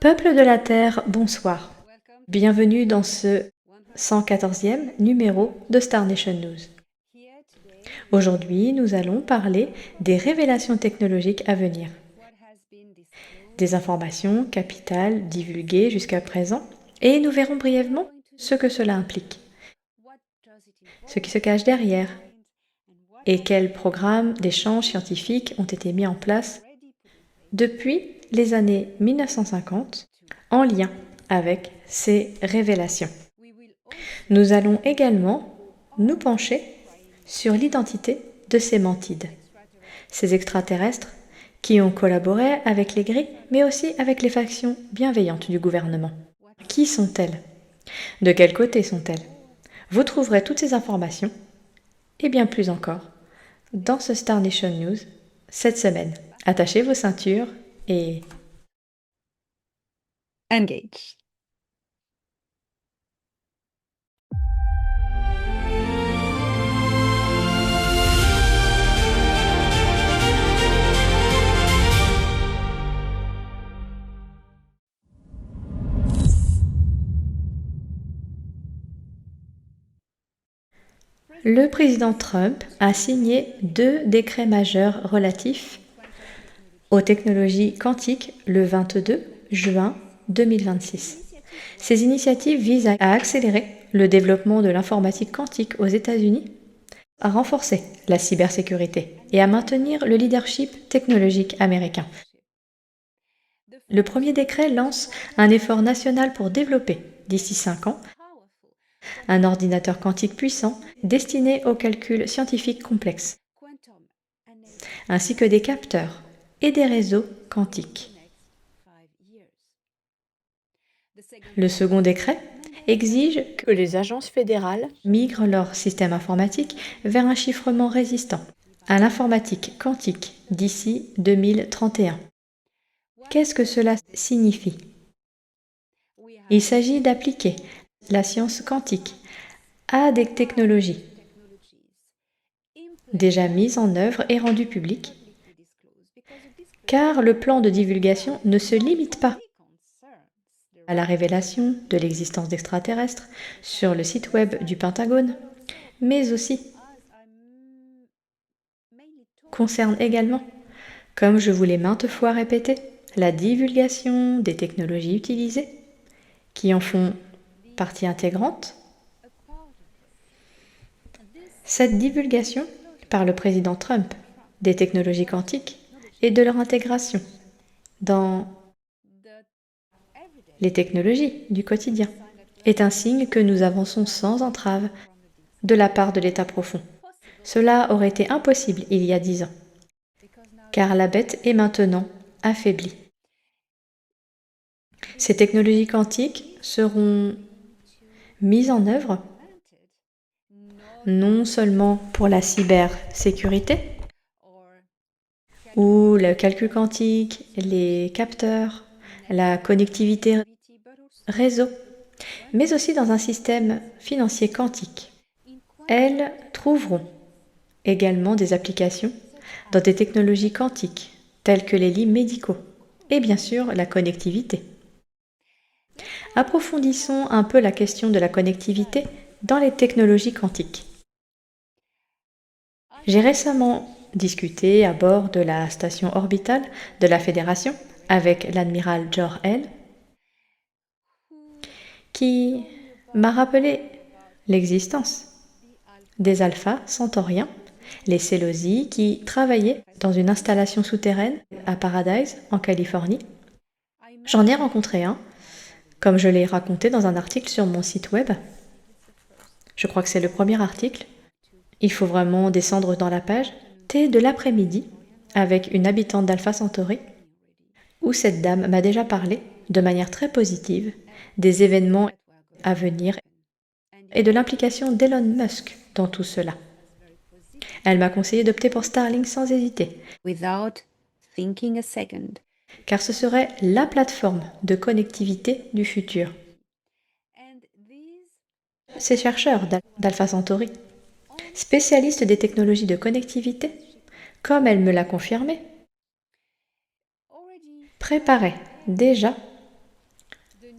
Peuple de la Terre, bonsoir. Bienvenue dans ce 114e numéro de Star Nation News. Aujourd'hui, nous allons parler des révélations technologiques à venir. Des informations capitales divulguées jusqu'à présent et nous verrons brièvement ce que cela implique. Ce qui se cache derrière et quels programmes d'échange scientifiques ont été mis en place depuis les années 1950 en lien avec ces révélations. Nous allons également nous pencher sur l'identité de ces mantides, ces extraterrestres qui ont collaboré avec les gris, mais aussi avec les factions bienveillantes du gouvernement. Qui sont-elles? De quel côté sont-elles? Vous trouverez toutes ces informations, et bien plus encore, dans ce Star Nation News cette semaine. Attachez vos ceintures et... Engage. Le président Trump a signé 2 décrets majeurs relatifs aux technologies quantiques le 22 juin 2026. Ces initiatives visent à accélérer le développement de l'informatique quantique aux États-Unis, à renforcer la cybersécurité et à maintenir le leadership technologique américain. Le premier décret lance un effort national pour développer, d'ici 5 ans, un ordinateur quantique puissant destiné aux calculs scientifiques complexes, ainsi que des capteurs et des réseaux quantiques. Le second décret exige que les agences fédérales migrent leur système informatique vers un chiffrement résistant à l'informatique quantique d'ici 2031. Qu'est-ce que cela signifie? Il s'agit d'appliquer la science quantique à des technologies déjà mises en œuvre et rendues publiques, car le plan de divulgation ne se limite pas à la révélation de l'existence d'extraterrestres sur le site web du Pentagone, mais aussi concerne également, comme je vous l'ai maintes fois répété, la divulgation des technologies utilisées, qui en font partie intégrante. Cette divulgation par le président Trump des technologies quantiques et de leur intégration dans les technologies du quotidien est un signe que nous avançons sans entrave de la part de l'État profond. Cela aurait été impossible il y a 10 ans, car la bête est maintenant affaiblie. Ces technologies quantiques seront mises en œuvre non seulement pour la cybersécurité, ou le calcul quantique, les capteurs, la connectivité réseau, mais aussi dans un système financier quantique. Elles trouveront également des applications dans des technologies quantiques, telles que les lits médicaux, et bien sûr la connectivité. Approfondissons un peu la question de la connectivité dans les technologies quantiques. J'ai récemment discuté à bord de la station orbitale de la Fédération avec l'admiral Jor-El, qui m'a rappelé l'existence des alphas centauriens, les Célosies, qui travaillaient dans une installation souterraine à Paradise, en Californie. J'en ai rencontré un, comme je l'ai raconté dans un article sur mon site web. Je crois que c'est le premier article. Il faut vraiment descendre dans la page. Thé de l'après-midi, avec une habitante d'Alpha Centauri, où cette dame m'a déjà parlé, de manière très positive, des événements à venir et de l'implication d'Elon Musk dans tout cela. Elle m'a conseillé d'opter pour Starlink sans hésiter, Without thinking a second. car ce serait la plateforme de connectivité du futur. Ces chercheurs d'Alpha Centauri, spécialistes des technologies de connectivité, comme elle me l'a confirmé, préparaient déjà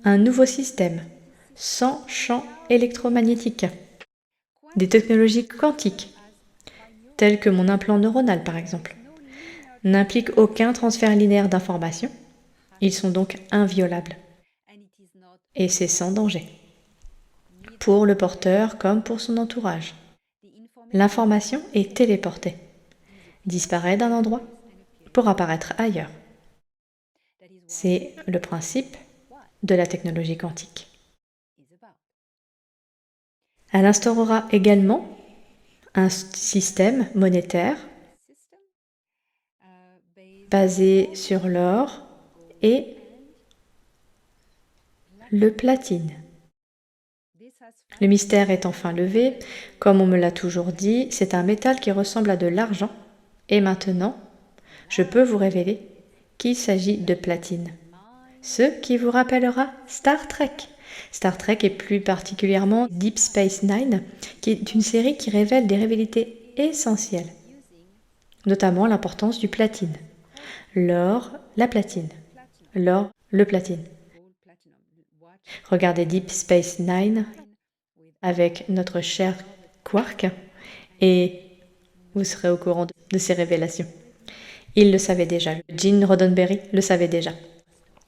un nouveau système, sans champ électromagnétique, des technologies quantiques, telles que mon implant neuronal par exemple, n'impliquent aucun transfert linéaire d'informations. Ils sont donc inviolables. Et c'est sans danger, pour le porteur comme pour son entourage. L'information est téléportée, disparaît d'un endroit pour apparaître ailleurs. C'est le principe de la technologie quantique. Elle instaurera également un système monétaire basé sur l'or et le platine. Le mystère est enfin levé. Comme on me l'a toujours dit, c'est un métal qui ressemble à de l'argent. Et maintenant, je peux vous révéler qu'il s'agit de platine. Ce qui vous rappellera Star Trek. Star Trek et plus particulièrement Deep Space Nine, qui est une série qui révèle des révélations essentielles, notamment l'importance du platine. L'or, la platine. L'or, le platine. Regardez Deep Space Nine avec notre cher Quark et vous serez au courant de ces révélations. Il le savait déjà, Gene Roddenberry le savait déjà.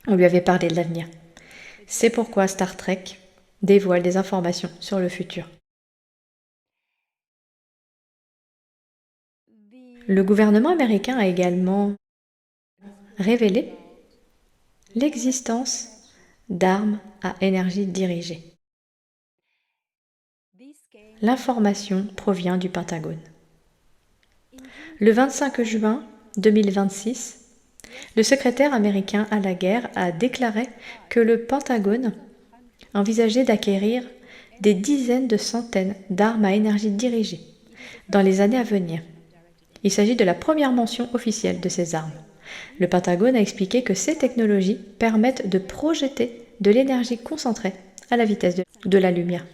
On lui avait parlé de l'avenir. C'est pourquoi Star Trek dévoile des informations sur le futur. Le gouvernement américain a également révélé l'existence d'armes à énergie dirigée. L'information provient du Pentagone. Le 25 juin 2026, le secrétaire américain à la guerre a déclaré que le Pentagone envisageait d'acquérir des dizaines de centaines d'armes à énergie dirigée dans les années à venir. Il s'agit de la première mention officielle de ces armes. Le Pentagone a expliqué que ces technologies permettent de projeter de l'énergie concentrée à la vitesse de la lumière.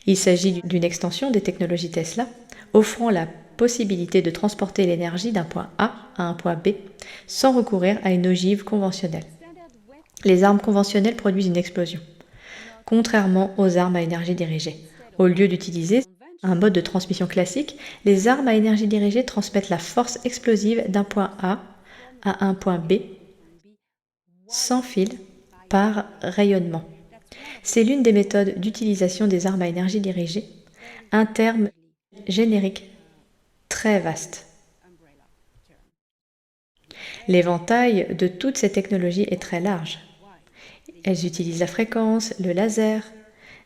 Il s'agit d'une extension des technologies Tesla, offrant la possibilité de transporter l'énergie d'un point A à un point B sans recourir à une ogive conventionnelle. Les armes conventionnelles produisent une explosion, contrairement aux armes à énergie dirigée. Au lieu d'utiliser un mode de transmission classique, les armes à énergie dirigée transmettent la force explosive d'un point A à un point B sans fil par rayonnement. C'est l'une des méthodes d'utilisation des armes à énergie dirigée, un terme générique très vaste. L'éventail de toutes ces technologies est très large. Elles utilisent la fréquence, le laser,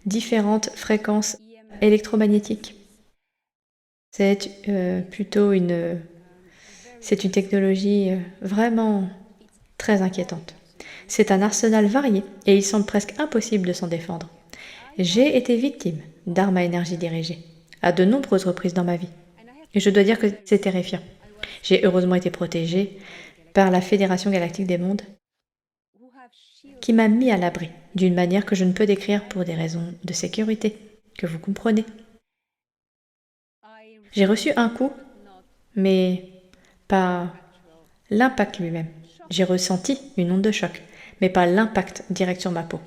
différentes fréquences électromagnétiques. C'est une technologie vraiment très inquiétante. C'est un arsenal varié et il semble presque impossible de s'en défendre. J'ai été victime d'armes à énergie dirigée à de nombreuses reprises dans ma vie. Et je dois dire que c'est terrifiant. J'ai heureusement été protégée par la Fédération Galactique des Mondes qui m'a mis à l'abri d'une manière que je ne peux décrire pour des raisons de sécurité, que vous comprenez. J'ai reçu un coup, mais pas l'impact lui-même. J'ai ressenti une onde de choc, mais pas l'impact direct sur ma peau.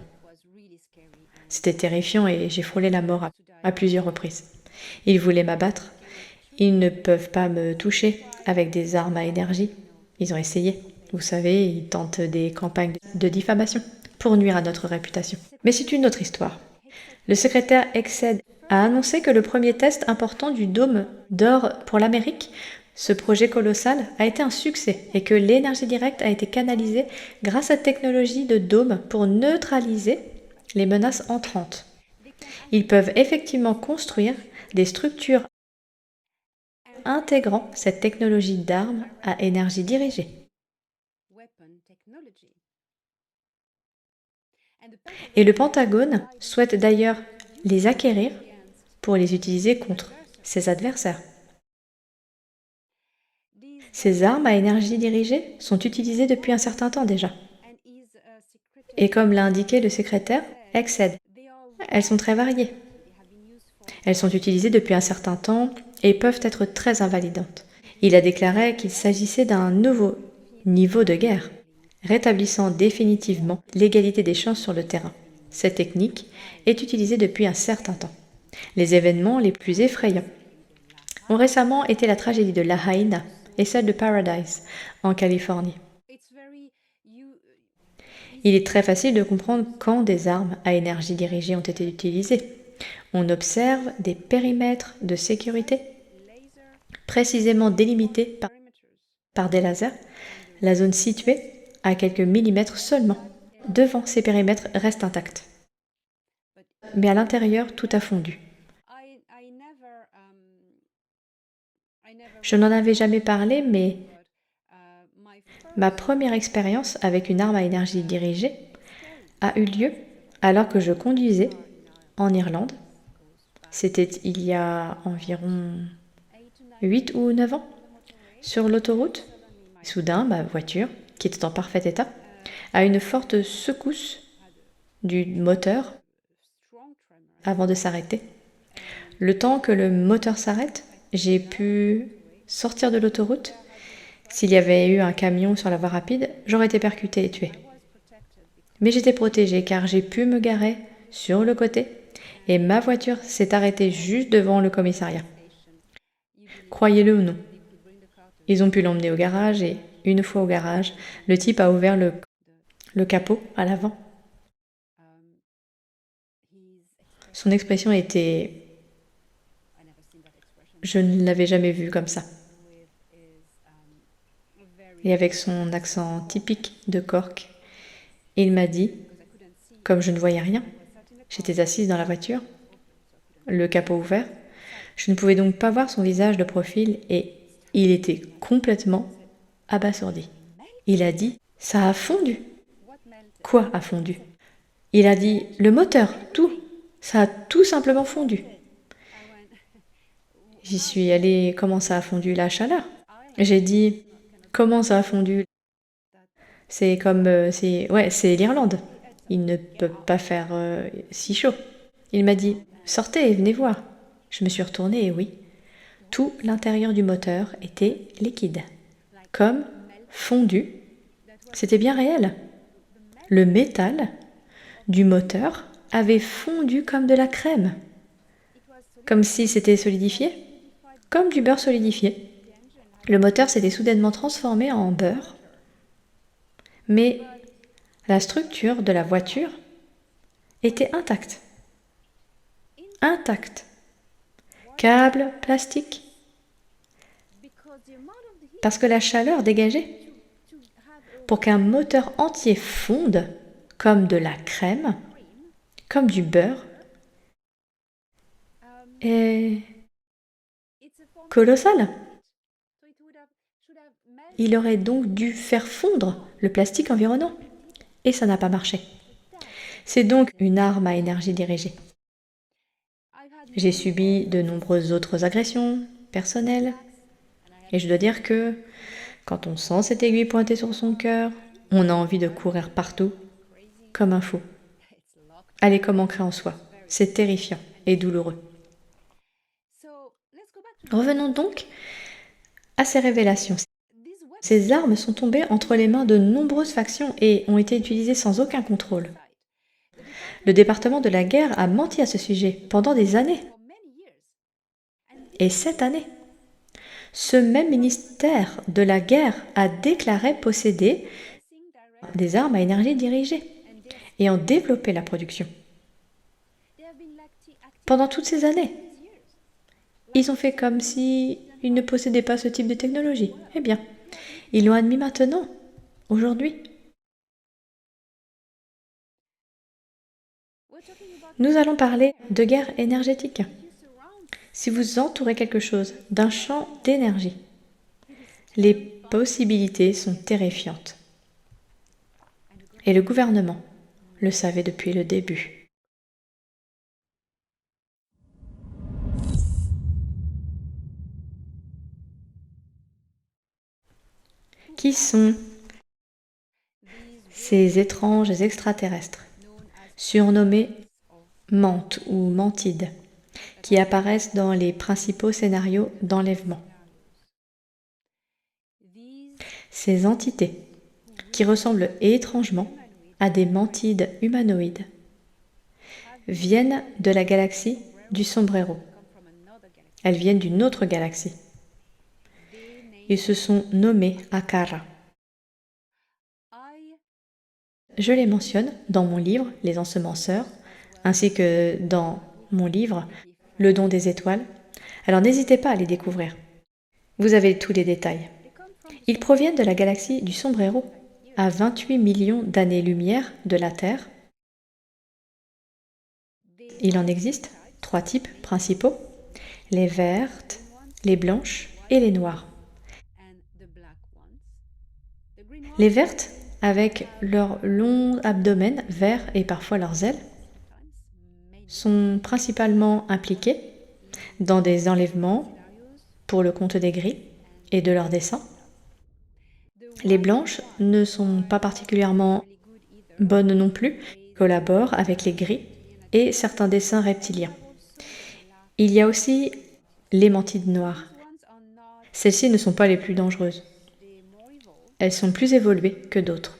C'était terrifiant et j'ai frôlé la mort à plusieurs reprises. Ils voulaient m'abattre. Ils ne peuvent pas me toucher avec des armes à énergie. Ils ont essayé. Vous savez, ils tentent des campagnes de diffamation pour nuire à notre réputation. Mais c'est une autre histoire. Le secrétaire Exed a annoncé que le premier test important du dôme d'or pour l'Amérique, ce projet colossal, a été un succès et que l'énergie directe a été canalisée grâce à la technologie de dôme pour neutraliser les menaces entrantes. Ils peuvent effectivement construire des structures intégrant cette technologie d'armes à énergie dirigée. Et le Pentagone souhaite d'ailleurs les acquérir pour les utiliser contre ses adversaires. Ces armes à énergie dirigée sont utilisées depuis un certain temps déjà. Et comme l'a indiqué le secrétaire Exed, elles sont très variées. Elles sont utilisées depuis un certain temps et peuvent être très invalidantes. Il a déclaré qu'il s'agissait d'un nouveau niveau de guerre, rétablissant définitivement l'égalité des chances sur le terrain. Cette technique est utilisée depuis un certain temps. Les événements les plus effrayants ont récemment été la tragédie de Lahaina et celle de Paradise, en Californie. Il est très facile de comprendre quand des armes à énergie dirigée ont été utilisées. On observe des périmètres de sécurité précisément délimités par des lasers, la zone située à quelques millimètres seulement. Devant, ces périmètres restent intacts. Mais à l'intérieur, tout a fondu. Je n'en avais jamais parlé, mais ma première expérience avec une arme à énergie dirigée a eu lieu alors que je conduisais en Irlande. C'était il y a environ 8 ou 9 ans, sur l'autoroute. Soudain, ma voiture, qui était en parfait état, a une forte secousse du moteur avant de s'arrêter. Le temps que le moteur s'arrête, j'ai pu sortir de l'autoroute. S'il y avait eu un camion sur la voie rapide, j'aurais été percutée et tuée. Mais j'étais protégée car j'ai pu me garer sur le côté et ma voiture s'est arrêtée juste devant le commissariat. Croyez-le ou non, ils ont pu l'emmener au garage et une fois au garage, le type a ouvert le capot à l'avant. Son expression était... Je ne l'avais jamais vu comme ça. Et avec son accent typique de Cork, il m'a dit, comme je ne voyais rien, j'étais assise dans la voiture, le capot ouvert, je ne pouvais donc pas voir son visage de profil et il était complètement abasourdi. Il a dit, ça a fondu. Quoi a fondu? Il a dit, le moteur, tout. Ça a tout simplement fondu. J'y suis allée, comment ça a fondu? La chaleur. J'ai dit, comment ça a fondu? C'est comme, c'est l'Irlande. Il ne peut pas faire si chaud. Il m'a dit, sortez et venez voir. Je me suis retournée et oui, tout l'intérieur du moteur était liquide, comme fondu. C'était bien réel. Le métal du moteur avait fondu comme de la crème, comme si c'était solidifié, comme du beurre solidifié. Le moteur s'était soudainement transformé en beurre, mais la structure de la voiture était intacte. Intacte. Câble, plastique. Parce que la chaleur dégagée, pour qu'un moteur entier fonde comme de la crème, comme du beurre, est colossale. Il aurait donc dû faire fondre le plastique environnant. Et ça n'a pas marché. C'est donc une arme à énergie dirigée. J'ai subi de nombreuses autres agressions personnelles. Et je dois dire que quand on sent cette aiguille pointée sur son cœur, on a envie de courir partout, comme un fou. Elle est comme ancrée en soi. C'est terrifiant et douloureux. Revenons donc à ces révélations. Ces armes sont tombées entre les mains de nombreuses factions et ont été utilisées sans aucun contrôle. Le département de la guerre a menti à ce sujet pendant des années. Et cette année, ce même ministère de la guerre a déclaré posséder des armes à énergie dirigée et en développé la production. Pendant toutes ces années, ils ont fait comme si ils ne possédaient pas ce type de technologie. Eh bien, ils l'ont admis maintenant, aujourd'hui. Nous allons parler de guerre énergétique. Si vous entourez quelque chose d'un champ d'énergie, les possibilités sont terrifiantes. Et le gouvernement le savait depuis le début. Qui sont ces étranges extraterrestres, surnommés mantes ou mantides, qui apparaissent dans les principaux scénarios d'enlèvement? Ces entités, qui ressemblent étrangement à des mantides humanoïdes, viennent de la galaxie du sombrero. Elles viennent d'une autre galaxie. Ils se sont nommés Akara. Je les mentionne dans mon livre Les Ensemenceurs, ainsi que dans mon livre Le don des étoiles. Alors n'hésitez pas à les découvrir. Vous avez tous les détails. Ils proviennent de la galaxie du sombrero, à 28 millions d'années-lumière de la Terre. Il en existe 3 types principaux, les vertes, les blanches et les noires. Les vertes, avec leur long abdomen vert et parfois leurs ailes, sont principalement impliquées dans des enlèvements pour le compte des gris et de leurs dessins. Les blanches ne sont pas particulièrement bonnes non plus, collaborent avec les gris et certains dessins reptiliens. Il y a aussi les mantides noires. Celles-ci ne sont pas les plus dangereuses. Elles sont plus évoluées que d'autres.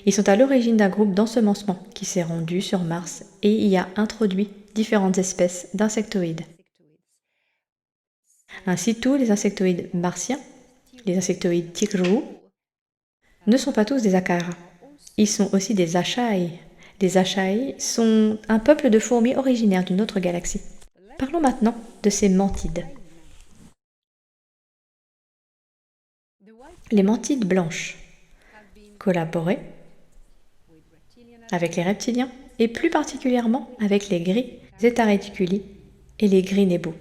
Ils sont à l'origine d'un groupe d'ensemencement qui s'est rendu sur Mars et y a introduit différentes espèces d'insectoïdes. Ainsi, tous les insectoïdes martiens, les insectoïdes tigre-roux, ne sont pas tous des Akara. Ils sont aussi des Achai. Les Achai sont un peuple de fourmis originaires d'une autre galaxie. Parlons maintenant de ces mantides. Les mantides blanches collaboraient avec les reptiliens et plus particulièrement avec les gris Zeta Reticuli et les gris Nebo.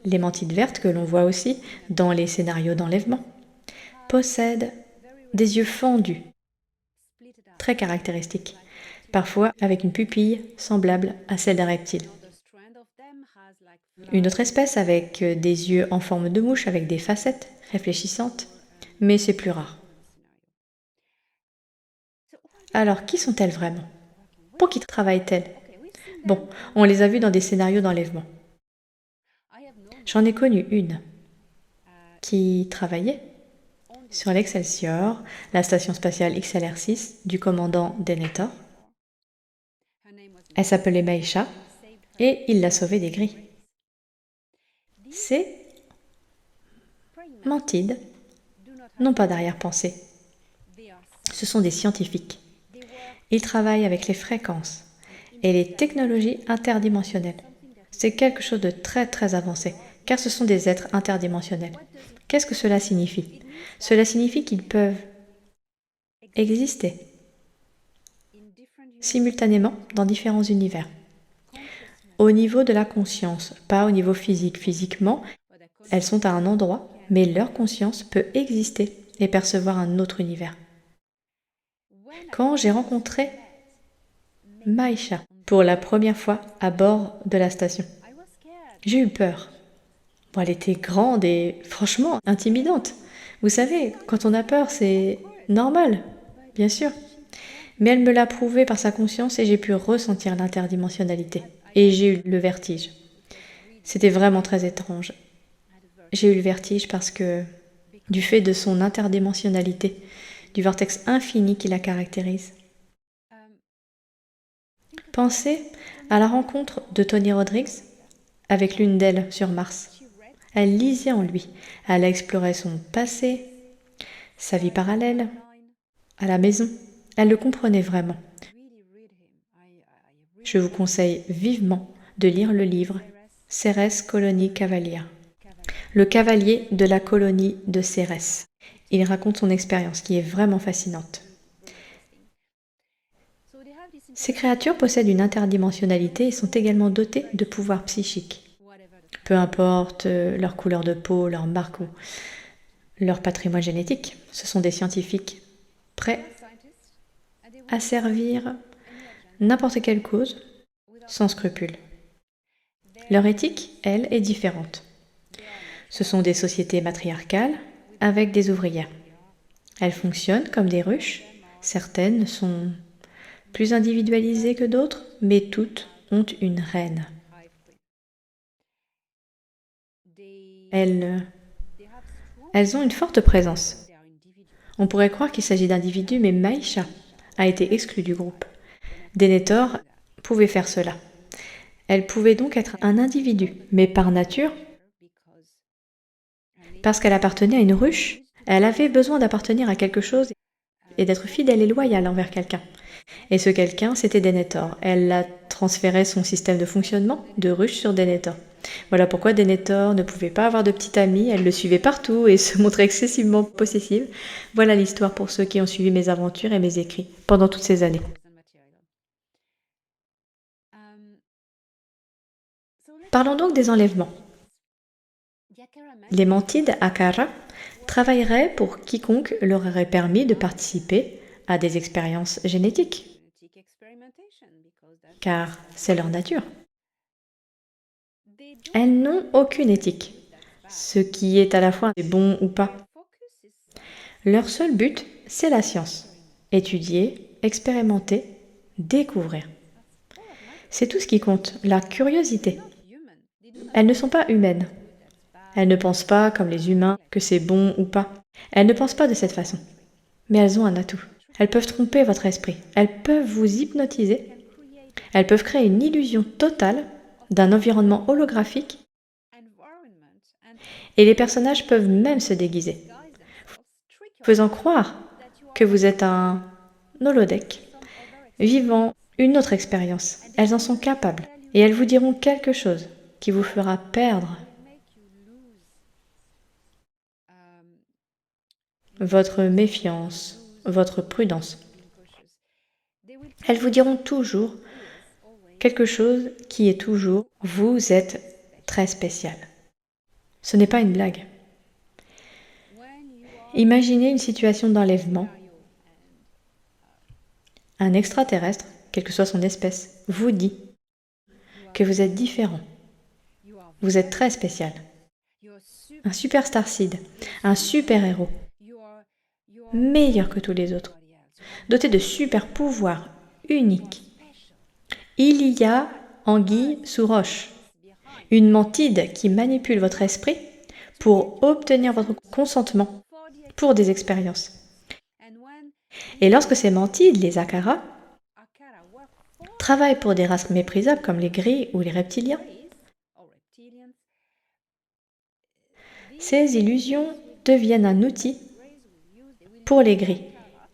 Les mantides vertes que l'on voit aussi dans les scénarios d'enlèvement possèdent des yeux fendus, très caractéristiques, parfois avec une pupille semblable à celle d'un reptile. Une autre espèce avec des yeux en forme de mouche avec des facettes réfléchissantes, mais c'est plus rare. Alors, qui sont-elles vraiment? Pour qui travaillent-elles? Bon, on les a vues dans des scénarios d'enlèvement. J'en ai connu une qui travaillait sur l'Excelsior, la station spatiale XLR6 du commandant Denethor. Elle s'appelait Maisha et il l'a sauvée des gris. Ces mantides n'ont pas d'arrière-pensée. Ce sont des scientifiques. Ils travaillent avec les fréquences et les technologies interdimensionnelles. C'est quelque chose de très très avancé, car ce sont des êtres interdimensionnels. Qu'est-ce que cela signifie? Cela signifie qu'ils peuvent exister simultanément dans différents univers. Au niveau de la conscience, pas au niveau physique. Physiquement, elles sont à un endroit, mais leur conscience peut exister et percevoir un autre univers. Quand j'ai rencontré Maisha pour la première fois à bord de la station, j'ai eu peur. Bon, elle était grande et franchement intimidante. Vous savez, quand on a peur, c'est normal, bien sûr. Mais elle me l'a prouvé par sa conscience et j'ai pu ressentir l'interdimensionnalité. Et j'ai eu le vertige. C'était vraiment très étrange. J'ai eu le vertige parce que, du fait de son interdimensionnalité, du vortex infini qui la caractérise. Pensez à la rencontre de Tony Rodrigues avec l'une d'elles sur Mars. Elle lisait en lui, elle a exploré son passé, sa vie parallèle, à la maison. Elle le comprenait vraiment. Je vous conseille vivement de lire le livre Ceres Colony Cavalier, le cavalier de la colonie de Cérès. Il raconte son expérience qui est vraiment fascinante. Ces créatures possèdent une interdimensionnalité et sont également dotées de pouvoirs psychiques. Peu importe leur couleur de peau, leur marque ou leur patrimoine génétique, ce sont des scientifiques prêts à servir n'importe quelle cause sans scrupule. Leur éthique, elle, est différente. Ce sont des sociétés matriarcales avec des ouvrières. Elles fonctionnent comme des ruches. Certaines sont plus individualisées que d'autres, mais toutes ont une reine. Elles ont une forte présence. On pourrait croire qu'il s'agit d'individus, mais Maisha a été exclue du groupe. Denethor pouvait faire cela. Elle pouvait donc être un individu, mais par nature, parce qu'elle appartenait à une ruche, elle avait besoin d'appartenir à quelque chose et d'être fidèle et loyale envers quelqu'un. Et ce quelqu'un, c'était Denethor. Elle a transféré son système de fonctionnement de ruche sur Denethor. Voilà pourquoi Denethor ne pouvait pas avoir de petit ami, elle le suivait partout et se montrait excessivement possessive. Voilà l'histoire pour ceux qui ont suivi mes aventures et mes écrits pendant toutes ces années. Parlons donc des enlèvements. Les mantides Akara travailleraient pour quiconque leur aurait permis de participer à des expériences génétiques, car c'est leur nature. Elles n'ont aucune éthique, ce qui est à la fois bon ou pas. Leur seul but, c'est la science. Étudier, expérimenter, découvrir. C'est tout ce qui compte, la curiosité. Elles ne sont pas humaines. Elles ne pensent pas, comme les humains, que c'est bon ou pas. Elles ne pensent pas de cette façon. Mais elles ont un atout. Elles peuvent tromper votre esprit. Elles peuvent vous hypnotiser. Elles peuvent créer une illusion totale d'un environnement holographique. Et les personnages peuvent même se déguiser, faisant croire que vous êtes un holodeck, vivant une autre expérience. Elles en sont capables. Et elles vous diront quelque chose qui vous fera perdre votre méfiance, votre prudence. Elles vous diront toujours quelque chose qui est toujours « vous êtes très spécial ». Ce n'est pas une blague. Imaginez une situation d'enlèvement. Un extraterrestre, quelle que soit son espèce, vous dit que vous êtes différent. Vous êtes très spécial. Un super starseed, un super héros, meilleur que tous les autres, doté de super pouvoirs uniques. Il y a anguille sous roche, une mantide qui manipule votre esprit pour obtenir votre consentement pour des expériences. Et lorsque ces mantides, les Akara, travaillent pour des races méprisables comme les gris ou les reptiliens, ces illusions deviennent un outil pour les gris.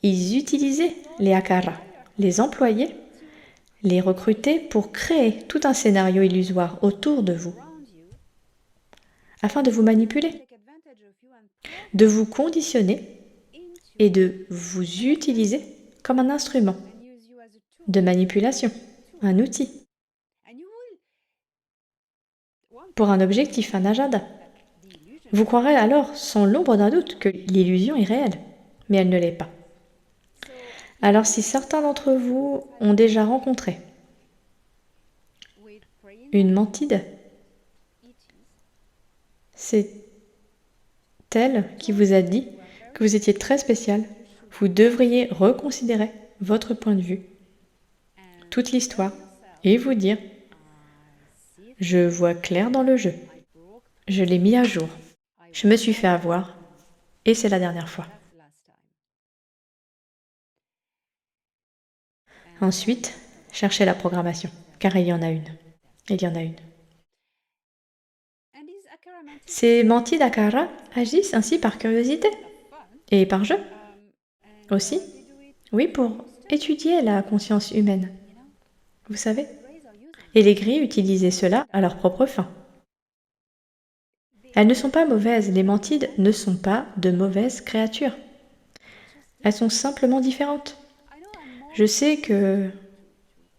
Ils utilisaient les Akara, les employaient, les recrutaient pour créer tout un scénario illusoire autour de vous, afin de vous manipuler, de vous conditionner et de vous utiliser comme un instrument de manipulation, un outil, pour un objectif, un agenda. Vous croirez alors, sans l'ombre d'un doute, que l'illusion est réelle, mais elle ne l'est pas. Alors si certains d'entre vous ont déjà rencontré une mantide, c'est elle qui vous a dit que vous étiez très spécial. Vous devriez reconsidérer votre point de vue, toute l'histoire, et vous dire « Je vois clair dans le jeu. Je l'ai mis à jour. Je me suis fait avoir. Et c'est la dernière fois. » Ensuite, cherchez la programmation, car il y en a une. Il y en a une. Ces mantides Akara agissent ainsi par curiosité et par jeu aussi. Oui, pour étudier la conscience humaine. Vous savez. Et les gris utilisaient cela à leur propre fin. Elles ne sont pas mauvaises, les mantides ne sont pas de mauvaises créatures. Elles sont simplement différentes. Je sais que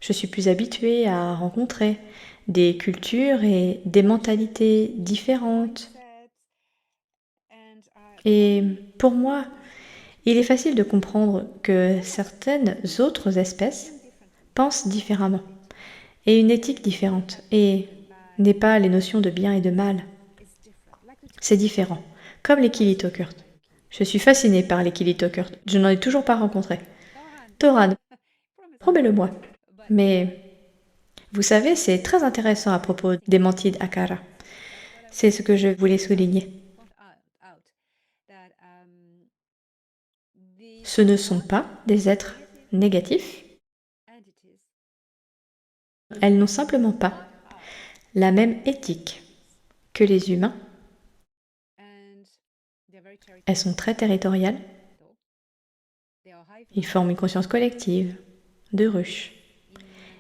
je suis plus habituée à rencontrer des cultures et des mentalités différentes. Et pour moi, il est facile de comprendre que certaines autres espèces pensent différemment et une éthique différente et n'est pas les notions de bien et de mal. C'est différent, comme les Kilitokurt. Je suis fascinée par les Kilitokurt. Je n'en ai toujours pas rencontré. Toran, promets-le-moi. Mais vous savez, c'est très intéressant à propos des mantides Akara. C'est ce que je voulais souligner. Ce ne sont pas des êtres négatifs, elles n'ont simplement pas la même éthique que les humains. Elles sont très territoriales. Ils forment une conscience collective, de ruche.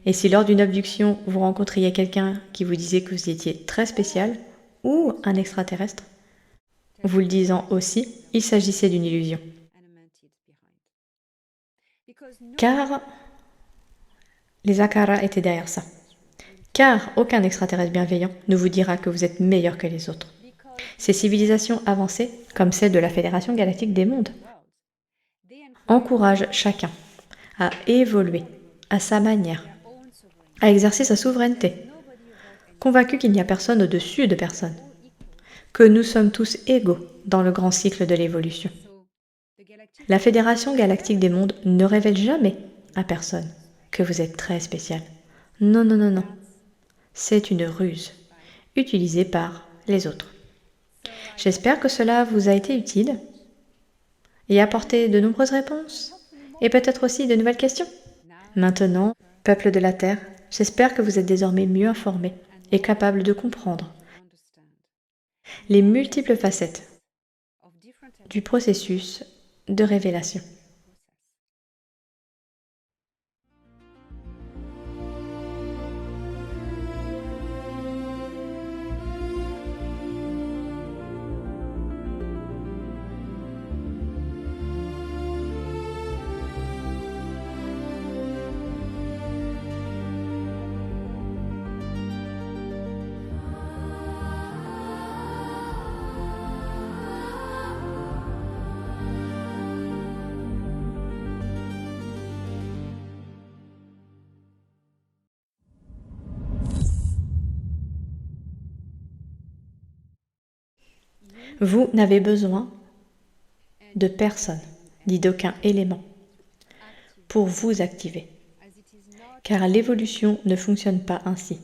Et si lors d'une abduction, vous rencontriez quelqu'un qui vous disait que vous étiez très spécial, ou un extraterrestre, vous le disant aussi, il s'agissait d'une illusion. Car les Akara étaient derrière ça. Car aucun extraterrestre bienveillant ne vous dira que vous êtes meilleur que les autres. Ces civilisations avancées, comme celle de la Fédération Galactique des Mondes, encouragent chacun à évoluer à sa manière, à exercer sa souveraineté, convaincu qu'il n'y a personne au-dessus de personne, que nous sommes tous égaux dans le grand cycle de l'évolution. La Fédération Galactique des Mondes ne révèle jamais à personne que vous êtes très spécial. Non, non, non, non. C'est une ruse utilisée par les autres. J'espère que cela vous a été utile et apporté de nombreuses réponses et peut-être aussi de nouvelles questions. Maintenant, peuple de la Terre, j'espère que vous êtes désormais mieux informés et capables de comprendre les multiples facettes du processus de révélation. Vous n'avez besoin de personne, ni d'aucun élément, pour vous activer, car l'évolution ne fonctionne pas ainsi.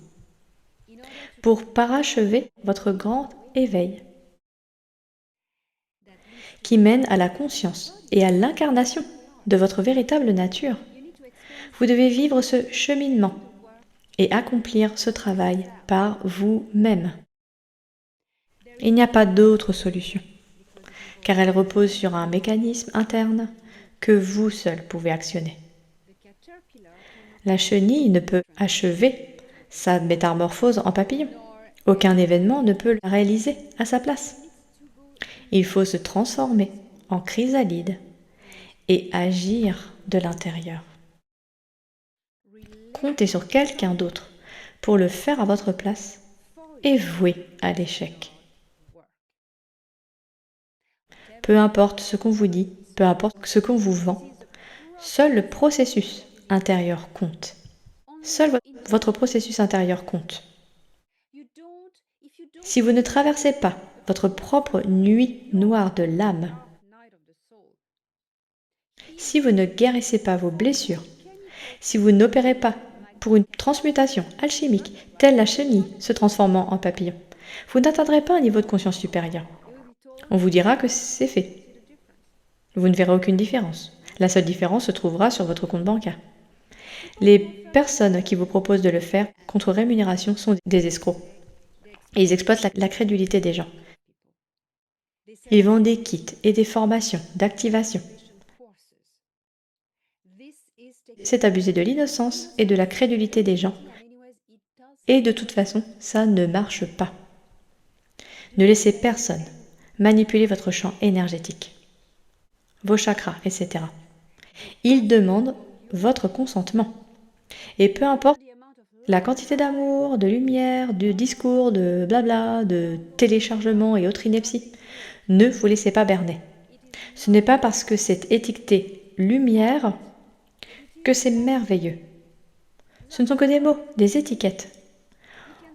Pour parachever votre grand éveil, qui mène à la conscience et à l'incarnation de votre véritable nature, vous devez vivre ce cheminement et accomplir ce travail par vous-même. Il n'y a pas d'autre solution, car elle repose sur un mécanisme interne que vous seul pouvez actionner. La chenille ne peut achever sa métamorphose en papillon. Aucun événement ne peut la réaliser à sa place. Il faut se transformer en chrysalide et agir de l'intérieur. Comptez sur quelqu'un d'autre pour le faire à votre place et vouez à l'échec. Peu importe ce qu'on vous dit, peu importe ce qu'on vous vend, seul le processus intérieur compte. Seul votre processus intérieur compte. Si vous ne traversez pas votre propre nuit noire de l'âme, si vous ne guérissez pas vos blessures, si vous n'opérez pas pour une transmutation alchimique, telle la chenille se transformant en papillon, vous n'atteindrez pas un niveau de conscience supérieur. On vous dira que c'est fait. Vous ne verrez aucune différence. La seule différence se trouvera sur votre compte bancaire. Les personnes qui vous proposent de le faire contre rémunération sont des escrocs. Et ils exploitent la crédulité des gens. Ils vendent des kits et des formations d'activation. C'est abuser de l'innocence et de la crédulité des gens. Et de toute façon, ça ne marche pas. Ne laissez personne manipuler votre champ énergétique, vos chakras, etc. Ils demandent votre consentement. Et peu importe la quantité d'amour, de lumière, de discours, de blabla, de téléchargement et autres inepties, ne vous laissez pas berner. Ce n'est pas parce que c'est étiqueté lumière que c'est merveilleux. Ce ne sont que des mots, des étiquettes.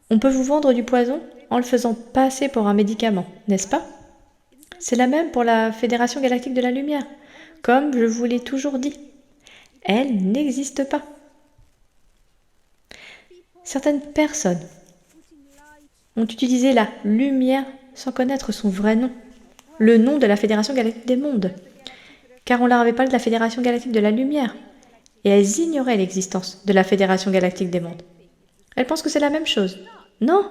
On peut vous vendre du poison en le faisant passer pour un médicament, n'est-ce pas ? C'est la même pour la Fédération Galactique de la Lumière. Comme je vous l'ai toujours dit, elle n'existe pas. Certaines personnes ont utilisé la lumière sans connaître son vrai nom, le nom de la Fédération Galactique des Mondes, car on leur avait parlé de la Fédération Galactique de la Lumière, et elles ignoraient l'existence de la Fédération Galactique des Mondes. Elles pensent que c'est la même chose. Non,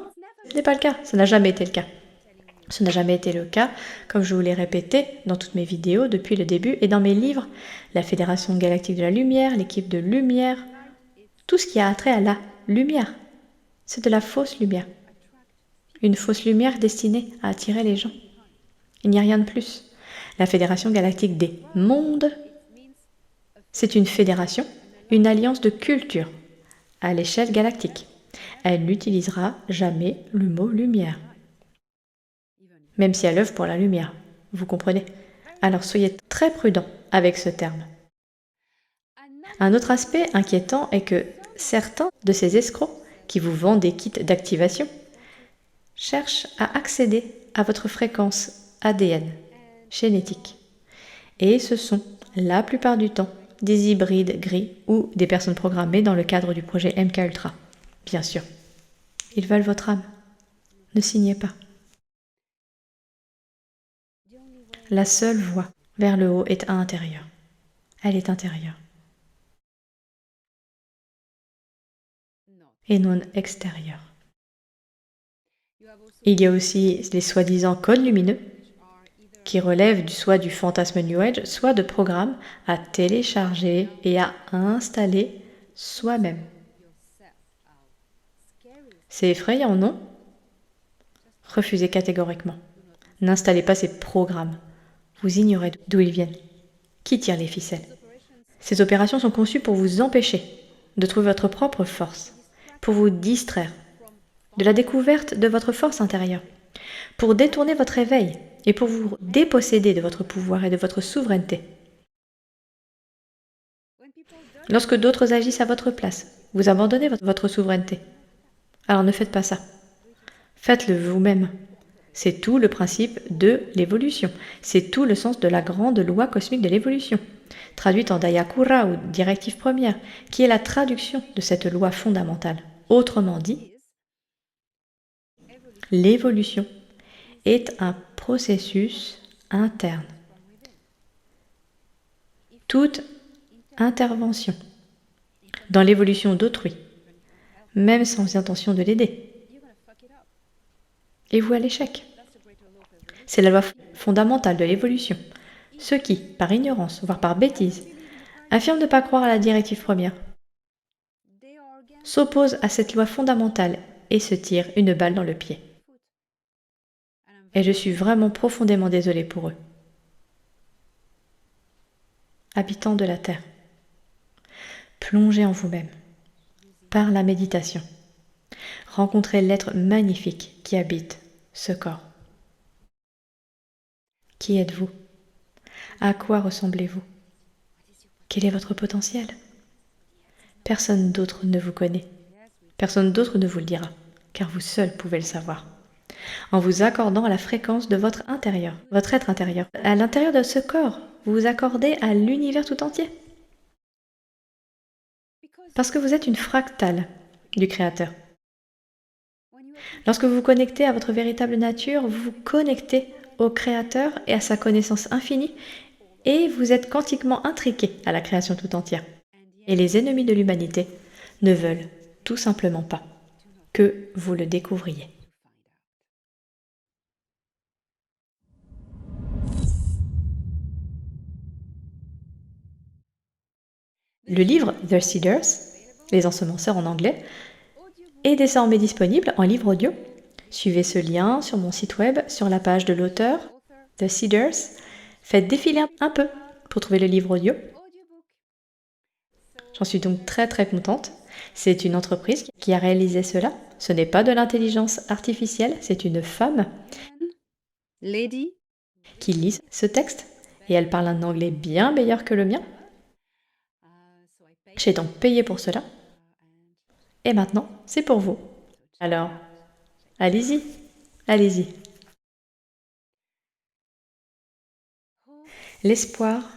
ce n'est pas le cas. Ça n'a jamais été le cas. Ce n'a jamais été le cas, comme je vous l'ai répété dans toutes mes vidéos depuis le début et dans mes livres, la Fédération Galactique de la Lumière, l'équipe de Lumière, tout ce qui a attrait à la lumière. C'est de la fausse lumière. Une fausse lumière destinée à attirer les gens. Il n'y a rien de plus. La Fédération Galactique des Mondes, c'est une fédération, une alliance de culture à l'échelle galactique. Elle n'utilisera jamais le mot lumière. Même si elle œuvre pour la lumière, vous comprenez? Alors soyez très prudents avec ce terme. Un autre aspect inquiétant est que certains de ces escrocs qui vous vendent des kits d'activation cherchent à accéder à votre fréquence ADN génétique. Et ce sont, la plupart du temps, des hybrides gris ou des personnes programmées dans le cadre du projet MK Ultra. Bien sûr. Ils veulent votre âme. Ne signez pas. La seule voie vers le haut est intérieure. Elle est intérieure. Et non extérieure. Il y a aussi les soi-disant codes lumineux qui relèvent soit du fantasme New Age, soit de programmes à télécharger et à installer soi-même. C'est effrayant, non? Refusez catégoriquement. N'installez pas ces programmes. Vous ignorez d'où ils viennent. Qui tire les ficelles? Ces opérations sont conçues pour vous empêcher de trouver votre propre force, pour vous distraire de la découverte de votre force intérieure, pour détourner votre éveil et pour vous déposséder de votre pouvoir et de votre souveraineté. Lorsque d'autres agissent à votre place, vous abandonnez votre souveraineté. Alors ne faites pas ça. Faites-le vous-même. C'est tout le principe de l'évolution. C'est tout le sens de la grande loi cosmique de l'évolution, traduite en Dayakura ou directive première, qui est la traduction de cette loi fondamentale. Autrement dit, l'évolution est un processus interne. Toute intervention dans l'évolution d'autrui, même sans intention de l'aider, est vouée à l'échec. C'est la loi fondamentale de l'évolution. Ceux qui, par ignorance, voire par bêtise, affirment ne pas croire à la directive première, s'opposent à cette loi fondamentale et se tirent une balle dans le pied. Et je suis vraiment profondément désolée pour eux. Habitants de la Terre, plongez en vous-même, par la méditation. Rencontrez l'être magnifique qui habite ce corps. Qui êtes-vous? À quoi ressemblez-vous? Quel est votre potentiel? Personne d'autre ne vous connaît. Personne d'autre ne vous le dira, car vous seul pouvez le savoir. En vous accordant à la fréquence de votre intérieur, votre être intérieur, à l'intérieur de ce corps, vous vous accordez à l'univers tout entier. Parce que vous êtes une fractale du Créateur. Lorsque vous vous connectez à votre véritable nature, vous vous connectez au Créateur et à sa connaissance infinie, et vous êtes quantiquement intriqué à la création tout entière. Et les ennemis de l'humanité ne veulent tout simplement pas que vous le découvriez. Le livre The Seeders, les ensemenceurs en anglais, est désormais disponible en livre audio. Suivez ce lien sur mon site web, sur la page de l'auteur, The Seeders. Faites défiler un peu pour trouver le livre audio. J'en suis donc très très contente. C'est une entreprise qui a réalisé cela. Ce n'est pas de l'intelligence artificielle, c'est une femme Lady qui lit ce texte et elle parle un anglais bien meilleur que le mien. J'ai donc payé pour cela. Et maintenant, c'est pour vous. Alors, allez-y, allez-y. L'espoir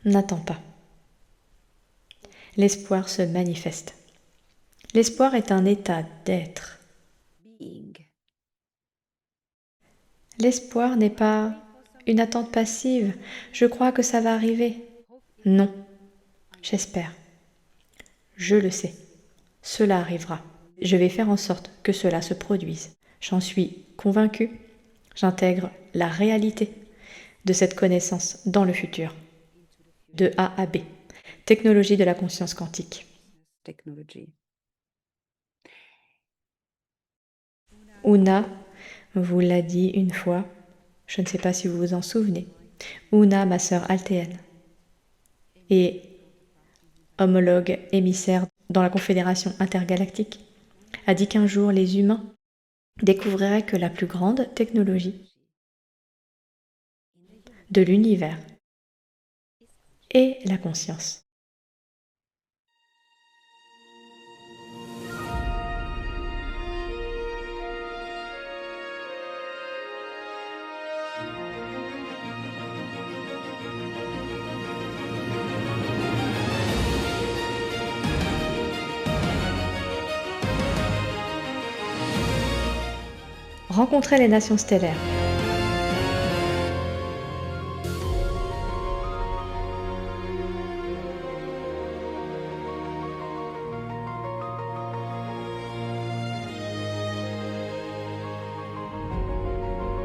n'attend pas. L'espoir se manifeste. L'espoir est un état d'être. being. L'espoir n'est pas une attente passive. Je crois que ça va arriver. Non, j'espère. Je le sais. cela arrivera. Je vais faire en sorte que cela se produise. J'en suis convaincue. J'intègre la réalité de cette connaissance dans le futur. De A à B. Technologie de la conscience quantique. Technology. Una vous l'a dit une fois, je ne sais pas si vous vous en souvenez. Una, ma sœur altéenne, et homologue émissaire dans la Confédération intergalactique, a dit qu'un jour les humains découvriraient que la plus grande technologie de l'univers est la conscience. Rencontrer les nations stellaires.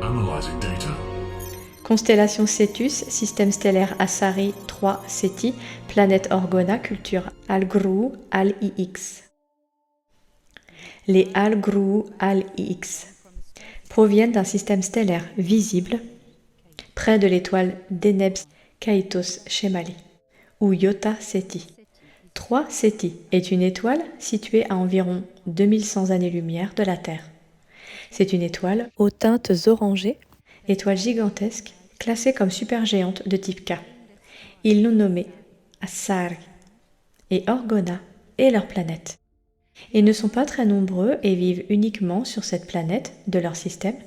Analyzing data. Constellation Cetus, système stellaire Asari 3 Ceti, planète Orgona, culture Al-Gruu Al-IX. Les Al-Gruu Al-IX proviennent d'un système stellaire visible près de l'étoile Deneb Kaitos Shemali, ou Iota Ceti. 3 Ceti est une étoile située à environ 2100 années-lumière de la Terre. C'est une étoile aux teintes orangées, étoile gigantesque, classée comme supergéante de type K. Ils l'ont nommée Asari et Orgona est leur planète. Ils ne sont pas très nombreux et vivent uniquement sur cette planète de leur système,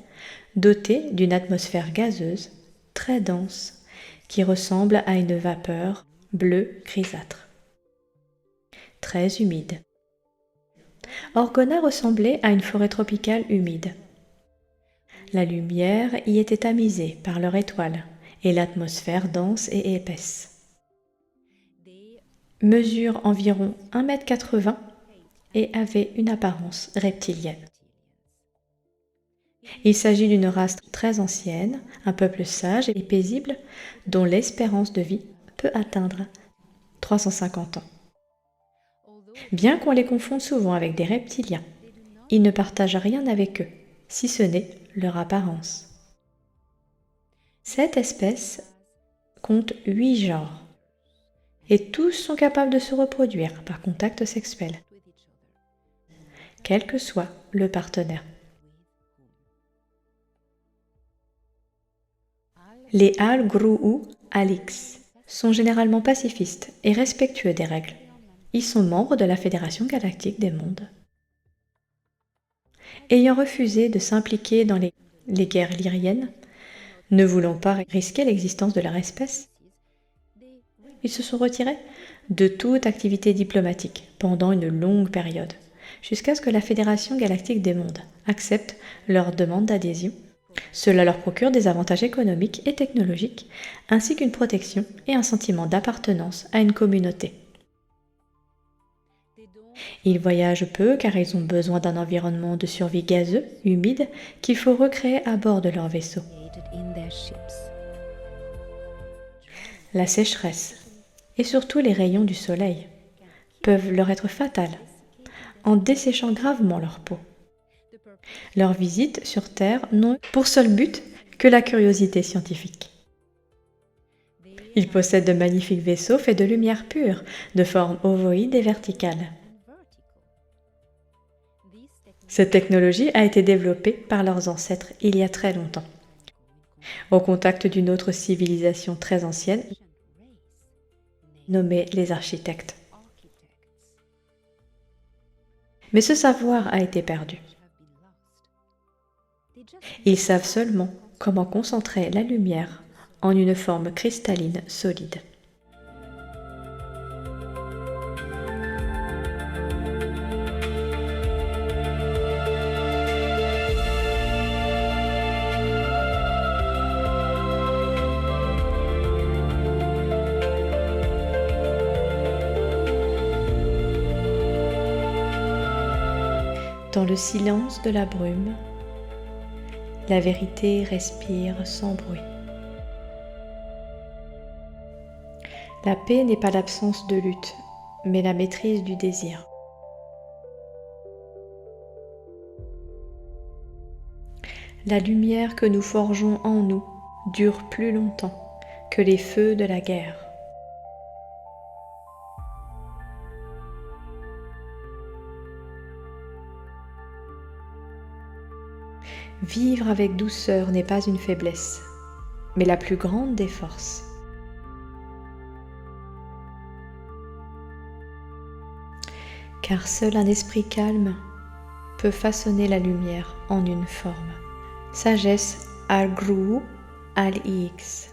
dotée d'une atmosphère gazeuse, très dense, qui ressemble à une vapeur bleu grisâtre. Très humide. Orgona ressemblait à une forêt tropicale humide. La lumière y était tamisée par leur étoile et l'atmosphère dense et épaisse. Mesure environ 1,80 m et avait une apparence reptilienne. Il s'agit d'une race très ancienne, un peuple sage et paisible dont l'espérance de vie peut atteindre 350 ans. Bien qu'on les confonde souvent avec des reptiliens, ils ne partagent rien avec eux, si ce n'est leur apparence. Cette espèce compte 8 genres et tous sont capables de se reproduire par contact sexuel, quel que soit le partenaire. Les Al-Gruu Al-X sont généralement pacifistes et respectueux des règles. Ils sont membres de la Fédération galactique des mondes. Ayant refusé de s'impliquer dans les guerres lyriennes, ne voulant pas risquer l'existence de leur espèce, ils se sont retirés de toute activité diplomatique pendant une longue période, jusqu'à ce que la Fédération galactique des mondes accepte leur demande d'adhésion. Cela leur procure des avantages économiques et technologiques, ainsi qu'une protection et un sentiment d'appartenance à une communauté. Ils voyagent peu car ils ont besoin d'un environnement de survie gazeux, humide, qu'il faut recréer à bord de leur vaisseau. La sécheresse, et surtout les rayons du soleil, peuvent leur être fatales, en desséchant gravement leur peau. Leurs visites sur Terre n'ont pour seul but que la curiosité scientifique. Ils possèdent de magnifiques vaisseaux faits de lumière pure, de forme ovoïde et verticale. Cette technologie a été développée par leurs ancêtres il y a très longtemps, au contact d'une autre civilisation très ancienne, nommée les architectes. Mais ce savoir a été perdu. Ils savent seulement comment concentrer la lumière en une forme cristalline solide. Dans le silence de la brume, la vérité respire sans bruit. La paix n'est pas l'absence de lutte, mais la maîtrise du désir. La lumière que nous forgeons en nous dure plus longtemps que les feux de la guerre. Vivre avec douceur n'est pas une faiblesse, mais la plus grande des forces. Car seul un esprit calme peut façonner la lumière en une forme. Sagesse al-Grou al-Ix.